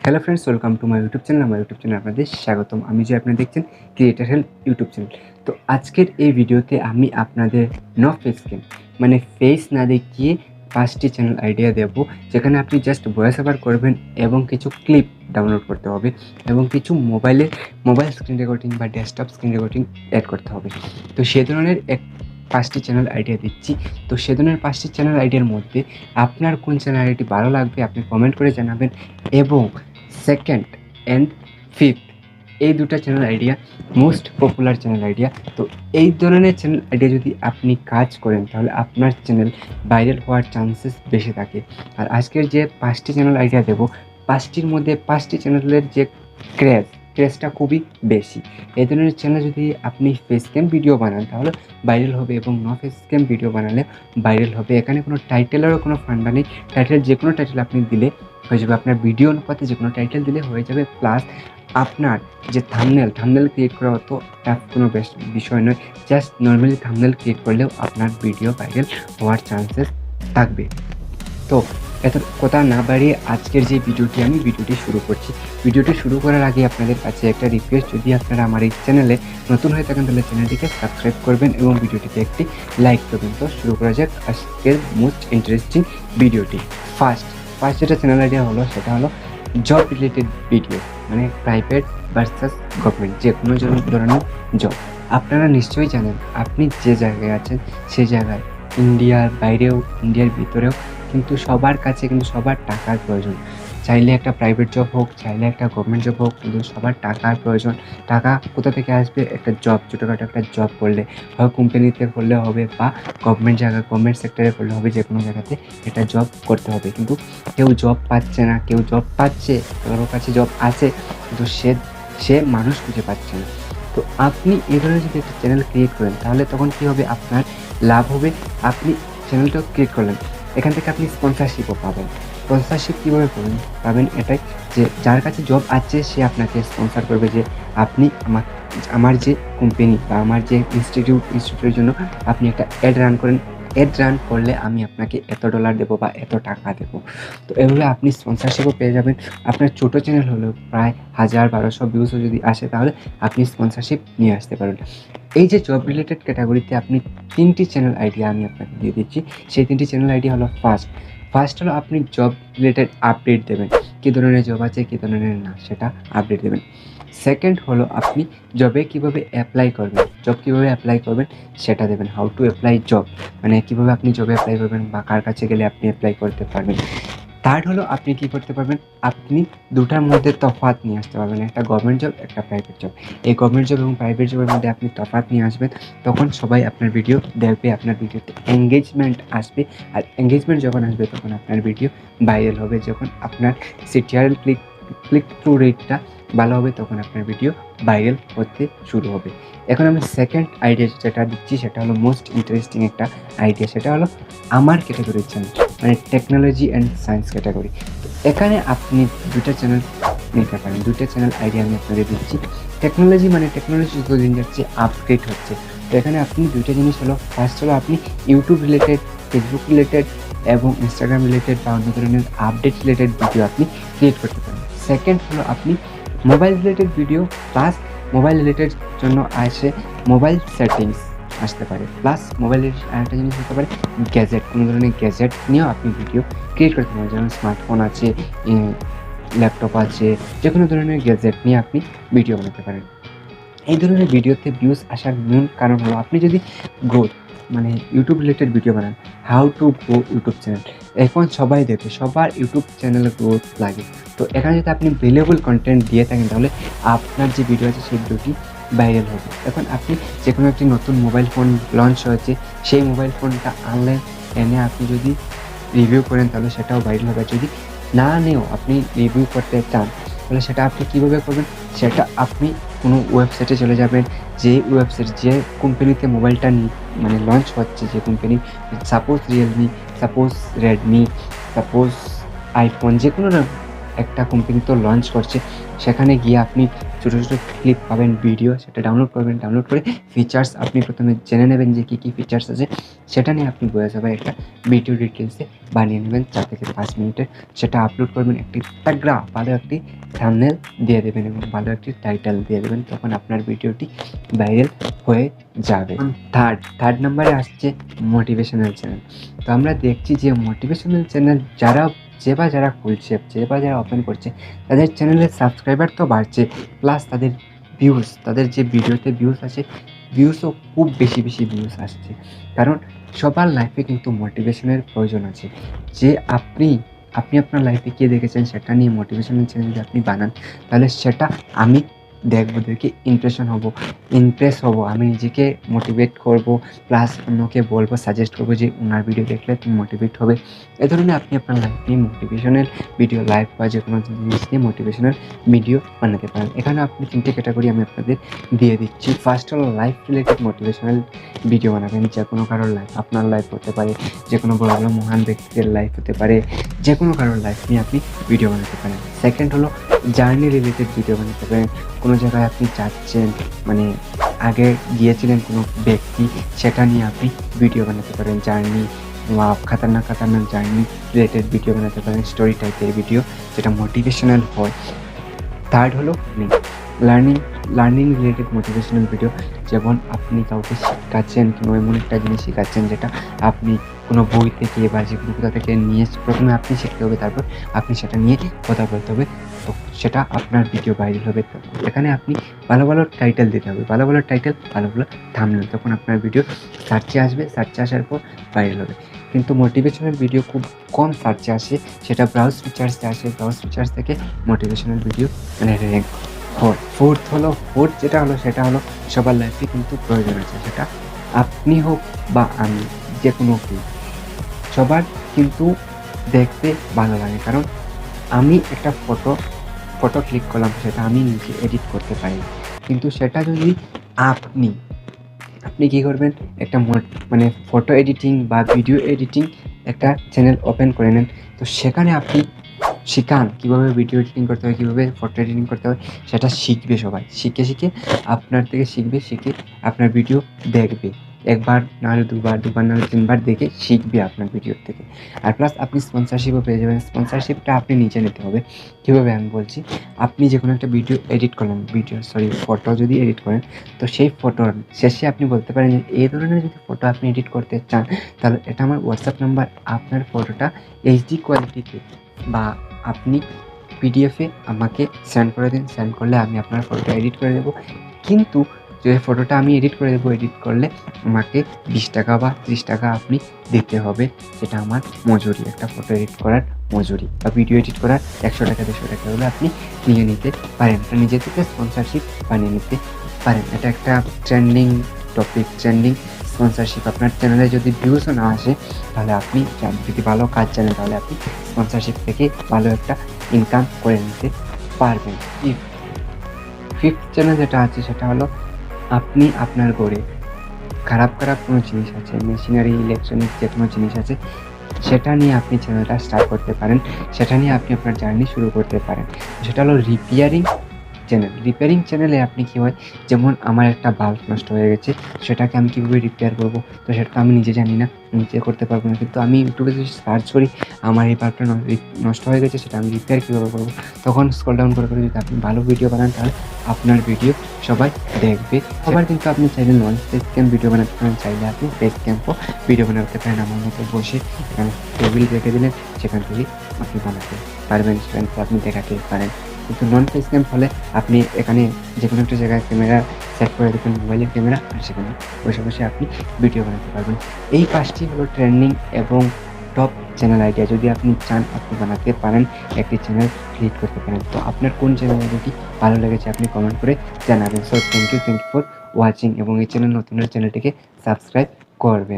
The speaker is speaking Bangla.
Hello friends, welcome to my YouTube channel. আমার ইউটিউব চ্যানেল আপনাদের স্বাগতম। আমি যে আপনারা দেখছেন ক্রিয়েটার হেল্প ইউটিউব চ্যানেল। তো আজকের এই ভিডিওতে আমি আপনাদের নো ফেস ক্যাম মানে ফেস না দেখিয়ে 5টি চ্যানেল আইডিয়া দেবো, যেখানে আপনি জাস্ট ভয়েস ওভার করবেন এবং কিছু ক্লিপ ডাউনলোড করতে হবে এবং কিছু মোবাইল স্ক্রিন রেকর্ডিং বা ডেস্কটপ স্ক্রিন রেকর্ডিং অ্যাড করতে হবে। তো সে ধরনের 5টি চ্যানেল আইডিয়া দিচ্ছি। তো সে ধরনের 5টি চ্যানেল আইডিয়ার মধ্যে আপনার কোন চ্যানেল আইডিটি ভালো লাগবে আপনি কমেন্ট করে জানাবেন, এবং সেকেন্ড অ্যান্ড ফিফথ এই দুটো channel idea most popular channel idea. তো এই ধরনের চ্যানেল আইডিয়া যদি আপনি কাজ করেন তাহলে আপনার চ্যানেল ভাইরাল হওয়ার চান্সেস বেশি থাকে। আর আজকের যে 5টি চ্যানেল আইডিয়া দেবো, 5টির মধ্যে 5টি চ্যানেলের যে ক্রেজটা খুবই বেশি। এই ধরনের চ্যানেল যদি আপনি ফেস ক্যাম ভিডিও বানান তাহলে ভাইরাল হবে, এবং ন ফেস ক্যাম ভিডিও বানালে ভাইরাল হবে। এখানে কোনো টাইটেলেরও কোনো ফান্ডা নেই। টাইটেল যে কোনো টাইটেল আপনি দিলে হয়ে যাবে, আপনার ভিডিও অনুপাতে যে কোনো টাইটেল দিলে হয়ে যাবে। প্লাস আপনার যে থাম্বনেল ক্রিয়েট করা অত টাফ কোনো বিষয় নয়। জাস্ট নর্মালি থাম্বনেল ক্রিয়েট করলেও আপনার ভিডিও ভাইরাল হওয়ার চান্সেস থাকবে। তো এত কথা না বাড়িয়ে আজকের যে ভিডিওটি শুরু করছি। ভিডিওটি শুরু করার আগে আপনাদের কাছে একটা রিকোয়েস্ট, যদি আপনারা আমার এই চ্যানেলে নতুন হয়ে থাকেন তাহলে চ্যানেলটিকে সাবস্ক্রাইব করবেন এবং ভিডিওটিতে একটি লাইক করবেন। তো শুরু করা যাক আজকের মোস্ট ইন্টারেস্টিং ভিডিওটি। ফার্স্ট যেটা চ্যানেল আইডিয়া হলো সেটা হলো জব রিলেটেড ভিডিও, মানে প্রাইভেট ভার্সাস গভর্নমেন্ট, যে কোনো ধরনের জব। আপনারা নিশ্চয়ই জানেন আপনি যে জায়গায় আছেন সেই জায়গায় ইন্ডিয়ার বাইরেও ইন্ডিয়ার ভিতরেও কিন্তু সবার কাছে কিন্তু সবার টাকার প্রয়োজন। চাইলে একটা প্রাইভেট জব হোক, চাইলে একটা গভর্নমেন্ট জব হোক, কিন্তু সবার টাকার প্রয়োজন। টাকা কোথা থেকে আসবে? একটা জব, ছোটোখাটো একটা জব করলে, হয় কোম্পানিতে করলে হবে বা গভর্নমেন্ট সেক্টরে করলে হবে। যে কোনো জায়গাতে একটা জব করতে হবে, কিন্তু কেউ জব পাচ্ছে না, কেউ জব পাচ্ছে, কারোর কাছে জব আছে কিন্তু সে মানুষ খুঁজে পাচ্ছে না। তো আপনি এই ধরনের যদি একটা চ্যানেল ক্রিয়েট করেন তাহলে তখন কী হবে? আপনার লাভ হবে। আপনি চ্যানেলটা ক্রিয়েট করলেন, এখান থেকে আপনি স্পন্সরশিপও পাবেন। স্পন্সরশিপ কীভাবে পাবেন? এটাই যে যার কাছে জব আছে সে আপনাকে স্পন্সর করবে, যে আপনি আমার যে কোম্পানি বা আমার যে ইনস্টিটিউটের জন্য আপনি একটা অ্যাড রান করেন, অ্যাড রান করলে আমি আপনাকে এত ডলার দেবো বা এত টাকা দেবো। তো এভাবে আপনি স্পন্সরশিপও পেয়ে যাবেন। আপনার ছোটো চ্যানেল হলেও প্রায় 1000-1200 ভিউজও যদি আসে তাহলে আপনি স্পন্সরশিপ নিয়ে আসতে পারেন। এই যে জব রিলেটেড ক্যাটাগরিতে আপনি 3টি চ্যানেল আইডিয়া আমি আপনাকে দিয়ে দিচ্ছি। সেই 3টি চ্যানেল আইডিয়া হলো ফার্স্ট হলো আপনি জব রিলেটেড আপডেট দেবেন, কী ধরনের জব আছে কী ধরনের না সেটা আপডেট দেবেন। সেকেন্ড হলো আপনি জব কীভাবে অ্যাপ্লাই করবেন সেটা দেবেন, হাউ টু অ্যাপ্লাই জব, মানে কীভাবে আপনি জবে অ্যাপ্লাই করবেন বা কার কাছে গেলে আপনি অ্যাপ্লাই করতে পারবেন। থার্ড হলো আপনি কী করতে পারবেন? আপনি দুটার মধ্যে তফাৎ নিয়ে আসতে পারবেন, একটা গভর্নমেন্ট জব, একটা প্রাইভেট জব। এই গভর্নমেন্ট জব এবং প্রাইভেট জবের মধ্যে আপনি তফাৎ নিয়ে আসবেন, তখন সবাই আপনার ভিডিও দেখবে, আপনার ভিডিওতে এঙ্গেজমেন্ট আসবে। আর এঙ্গেজমেন্ট যখন আসবে তখন আপনার ভিডিও ভাইরাল হবে। যখন আপনার CTER ক্লিক থ্রু রেটটা ভালো হবে তখন আপনার ভিডিও ভাইরাল হতে শুরু হবে। এখন আমি সেকেন্ড আইডিয়া যেটা দিচ্ছি সেটা হলো মোস্ট ইন্টারেস্টিং একটা আইডিয়া, সেটা হলো আমার ক্যাটাগরির চ্যানেল, মানে টেকনোলজি অ্যান্ড সায়েন্স ক্যাটাগরি। তো এখানে আপনি দুটো চ্যানেল নিতে পারেন, দুটো চ্যানেল আইডিয়া আমি আপনাদের দিচ্ছি। টেকনোলজি যতদিন যাচ্ছে আপগ্রেড হচ্ছে। তো এখানে আপনি দুইটা জিনিস হলো, ফার্স্ট হলো আপনি ইউটিউব রিলেটেড, ফেসবুক রিলেটেড এবং ইনস্টাগ্রাম রিলেটেড বা অন্য ধরনের আপডেট রিলেটেড ভিডিও আপনি ক্রিয়েট করতে পারেন। সেকেন্ড হলো আপনি mobile related video, plus mobile related জন্য আসে মোবাইল সেটিংস আসতে পারে, প্লাস মোবাইলের আরেকটা জিনিস হতে পারে গ্যাজেট, কোনো ধরনের গ্যাজেট নিয়েও আপনি ভিডিও ক্রিয়েট করতে পারেন। যেমন স্মার্টফোন আছে, ল্যাপটপ আছে, যে কোনো ধরনের গ্যাজেট নিয়ে আপনি ভিডিও বানাতে পারেন। এই ধরনের ভিডিওতে ভিউজ আসার মূল কারণ হলো আপনি যদি গ্রোথ, মানে ইউটিউব রিলেটেড ভিডিও বানান, how to grow YouTube channel, এখন সবাই দেখে, সবার ইউটিউব চ্যানেলে গ্রোথ লাগে। তো এখানে যদি আপনি ভ্যালুয়েবল কন্টেন্ট দিয়ে থাকেন তাহলে আপনার যে ভিডিও আছে সেই ভিডিওটি ভাইরাল হবে। এখন আপনি যে কোনো একটি নতুন মোবাইল ফোন লঞ্চ হয়েছে, সেই মোবাইল ফোনটা আনলেন, এনে আপনি যদি রিভিউ করেন তাহলে সেটাও ভাইরাল হবে। যদি না নিয়েও আপনি রিভিউ করতে চান তাহলে সেটা আপনি কীভাবে করবেন? সেটা আপনি কোনো ওয়েবসাইটে চলে যাবেন, যে কোম্পানিতে মোবাইলটা মানে লঞ্চ হচ্ছে, যে company, suppose Realme, suppose Redmi, suppose iPhone, যে কোনো একটা কোম্পানি তো লঞ্চ করছে, সেখানে গিয়ে আপনি ছোটো ছোটো ক্লিপ পাবেন, ভিডিও, সেটা ডাউনলোড করবেন। ডাউনলোড করে ফিচার্স আপনি প্রথমে জেনে নেবেন যে কী কী ফিচার্স আছে, সেটা নিয়ে আপনি ভয়েস একটা ভিডিও ডিটেলসে বানিয়ে নেবেন 4 থেকে 5 মিনিটের। সেটা আপলোড করবেন, একটি তাগড়া ভালো একটি থাম্বনেল দিয়ে দেবেন এবং ভালো একটি টাইটেল দিয়ে দেবেন, তখন আপনার ভিডিওটি ভাইরাল হয়ে যাবে। থার্ড নাম্বারে আসছে মোটিভেশনাল চ্যানেল। তো আমরা দেখছি যে মোটিভেশনাল চ্যানেল যারা খুলছে, যারা ওপেন করছে, তাদের চ্যানেলের সাবস্ক্রাইবার তো বাড়ছে, প্লাস তাদের ভিউজ, তাদের যে ভিডিওতে ভিউজ আছে, ভিউজও খুব বেশি ভিউজ আসছে। কারণ সবার লাইফে কিন্তু মোটিভেশনের প্রয়োজন আছে। যে আপনি আপনার লাইফে কী দেখেছেন সেটা নিয়ে মোটিভেশনাল চ্যানেল যদি আপনি বানান, তাহলে সেটা আমি দেখবো, দেখে ইমপ্রেস হব, আমি নিজেকে মোটিভেট করব, প্লাস অন্যকে বলবো, সাজেস্ট করবো যে ওনার ভিডিও দেখলে তুমি মোটিভেট হবে। এ ধরনের আপনি আপনার লাইফ নিয়ে মোটিভেশনাল ভিডিও, লাইফ বা যে কোনো জিনিস নিয়ে মোটিভেশনাল ভিডিও বানাতে পারেন। এখানে আপনি 3টে ক্যাটাগরি আমি আপনাদের দিয়ে দিচ্ছি। ফার্স্ট হলো লাইফ রিলেটেড মোটিভেশনাল ভিডিও বানাবেন, যে কোনো কারোর লাইফ, আপনার লাইফ হতে পারে, যে কোনো বড় বড় মহান ব্যক্তিদের লাইফ হতে পারে, যে কোনো কারোর লাইফ নিয়ে আপনি ভিডিও বানাতে পারেন। সেকেন্ড হলো জার্নি রিলেটেড ভিডিও বানাতে পারেন। কোনো জায়গায় আপনি যাচ্ছেন, মানে আগে গিয়েছিলেন কোনো ব্যক্তি, সেটা নিয়ে আপনি ভিডিও বানাতে পারেন। জার্নি বা খতরনাক জার্নি রিলেটেড ভিডিও বানাতে পারেন, স্টোরি টাইপের ভিডিও, যেটা মোটিভেশনাল হয়। থার্ড হলো লার্নিং রিলেটেড মোটিভেশনাল ভিডিও, যেমন আপনি কাউকে শেখাচ্ছেন, কোনো এমন একটা জিনিস শেখাচ্ছেন যেটা আপনি কোনো বই থেকে বা যে কোনো কোথা থেকে নিয়ে প্রথমে আপনি শিখতে হবে, তারপর আপনি সেটা নিয়ে কথা বলতে হবে, তো সেটা আপনার ভিডিও ভাইরাল হবে। তো এখানে আপনি ভালো টাইটেল দিতে হবে, ভালো টাইটেল, ভালো থাম্বনেল, তখন আপনার ভিডিও সার্চে আসবে, সার্চে আসার পর ভাইরাল হবে। কিন্তু মোটিভেশনাল ভিডিও খুব কম সার্চে আসে, সেটা ব্রাউজ ফিচার্সে আসে, ব্রাউজ ফিচার্স থেকে মোটিভেশনাল ভিডিও মানে র্যাঙ্ক হয়। সেটা হলো সবার লাইফে কিন্তু প্রয়োজন আছে, সেটা আপনি হোক বা আমি, যে কোনো কেউ, সবার কিন্তু দেখতে ভালো লাগে। কারণ আমি একটা ফটো ক্লিক করলাম, সেটা আমি নিজে এডিট করতে পারি, কিন্তু সেটা যদি আপনি কী করবেন, একটা মানে ফটো এডিটিং বা ভিডিও এডিটিং একটা চ্যানেল ওপেন করে নেন, তো সেখানে আপনি শিখান কীভাবে ভিডিও এডিটিং করতে হয়, কীভাবে ফটো এডিটিং করতে হয়, সেটা শিখবে সবাই। শিখে আপনার থেকে শিখবে, শিখে আপনার ভিডিও দেখবে, একবার নাহলে দুবার নাহলে 3বার দেখে শিখবে আপনার ভিডিওর থেকে। আর প্লাস আপনি স্পন্সরশিপও পেয়ে যাবেন। স্পন্সরশিপটা আপনি নিচে নিতে হবে। কীভাবে আমি বলছি, আপনি যে কোনো একটা ভিডিও এডিট করলেন, ফটো যদি এডিট করেন, তো সেই ফটোর শেষে আপনি বলতে পারেন যে এই ধরনের যদি ফটো আপনি এডিট করতে চান, তাহলে এটা আমার হোয়াটসঅ্যাপ নাম্বার, আপনার ফটোটা এইচডি কোয়ালিটিতে বা আপনি পিডিএফে আমাকে সেন্ড করে দিন। সেন্ড করলে আমি আপনার ফটোটা এডিট করে দেবো। কিন্তু যে ফটোটা আমি এডিট করে দেবো, এডিট করলে আমাকে 20 টাকা বা 30 টাকা আপনি দিতে হবে, সেটা আমার মজুরি, একটা ফটো এডিট করার মজুরি, বা ভিডিও এডিট করার 100 টাকা 150 টাকা হলে আপনি নিয়ে নিতে পারেন। এটা নিজে থেকে স্পন্সরশিপ বানিয়ে নিতে পারেন। এটা একটা ট্রেন্ডিং টপিক, ট্রেন্ডিং স্পন্সরশিপ। আপনার চ্যানেলে যদি ভিউজও না আসে, তাহলে আপনি যদি ভালো কাজ জানেন, তাহলে আপনি স্পন্সরশিপ থেকে ভালো একটা ইনকাম করে নিতে পারবেন। ফিফথ চ্যানেল যেটা আছে, সেটা হলো আপনি আপনার ঘরে খারাপ কোনো জিনিস আছে, মেশিনারি, ইলেকট্রনিক যে কোনো জিনিস আছে, সেটা নিয়ে আপনি চ্যানেলটা স্টার্ট করতে পারেন, সেটা নিয়ে আপনি আপনার জার্নি শুরু করতে পারেন। সেটা হলো রিপেয়ারিং চ্যানেলে আপনি কী হয়, যেমন আমার একটা বাল্ব নষ্ট হয়ে গেছে, সেটাকে আমি কীভাবে রিপেয়ার করবো, তো সেটা আমি নিজে জানি না, নিজে করতে পারবো না, কিন্তু আমি ইউটিউবে যদি সার্চ করি আমার এই বাল্বটা নষ্ট হয়ে গেছে, সেটা আমি রিপেয়ার কীভাবে করবো, তখন স্ক্রল ডাউন করে যদি আপনি ভালো ভিডিও বানান, তাহলে আপনার ভিডিও সবাই দেখবে। আবার কিন্তু আপনি চাইলে নন ফেস ক্যাম ভিডিও বানাতে পারেন, চাইলে আপনি ফেস ক্যাম্পও ভিডিও বানাতে পারেন। আমার মতো বসে এখানে টেবিল রেখে দিলেন, সেখান থেকে আপনি বানাতে পারবেন, সেখানে আপনি দেখাতে পারেন। কিন্তু নন ফেস ক্যাম হলে আপনি এখানে যে কোনো একটা জায়গায় ক্যামেরা সেট করে দেবেন, মোবাইলের ক্যামেরা, আর সেখানে বসে আপনি ভিডিও বানাতে পারবেন। এই 5টি হলো ট্রেন্ডিং এবং টপ চ্যানেল আইডিয়া। যদি আপনি চান, আপনি বানাতে পারেন, একটি চ্যানেল ক্রিয়েট করতে পারেন। তো আপনার কোন চ্যানেল আইডিয়াটি ভালো লেগেছে আপনি কমেন্ট করে জানাবেন। So thank you for watching, এবং এই চ্যানেল নতুন চ্যানেলটিকে সাবস্ক্রাইব করবেন।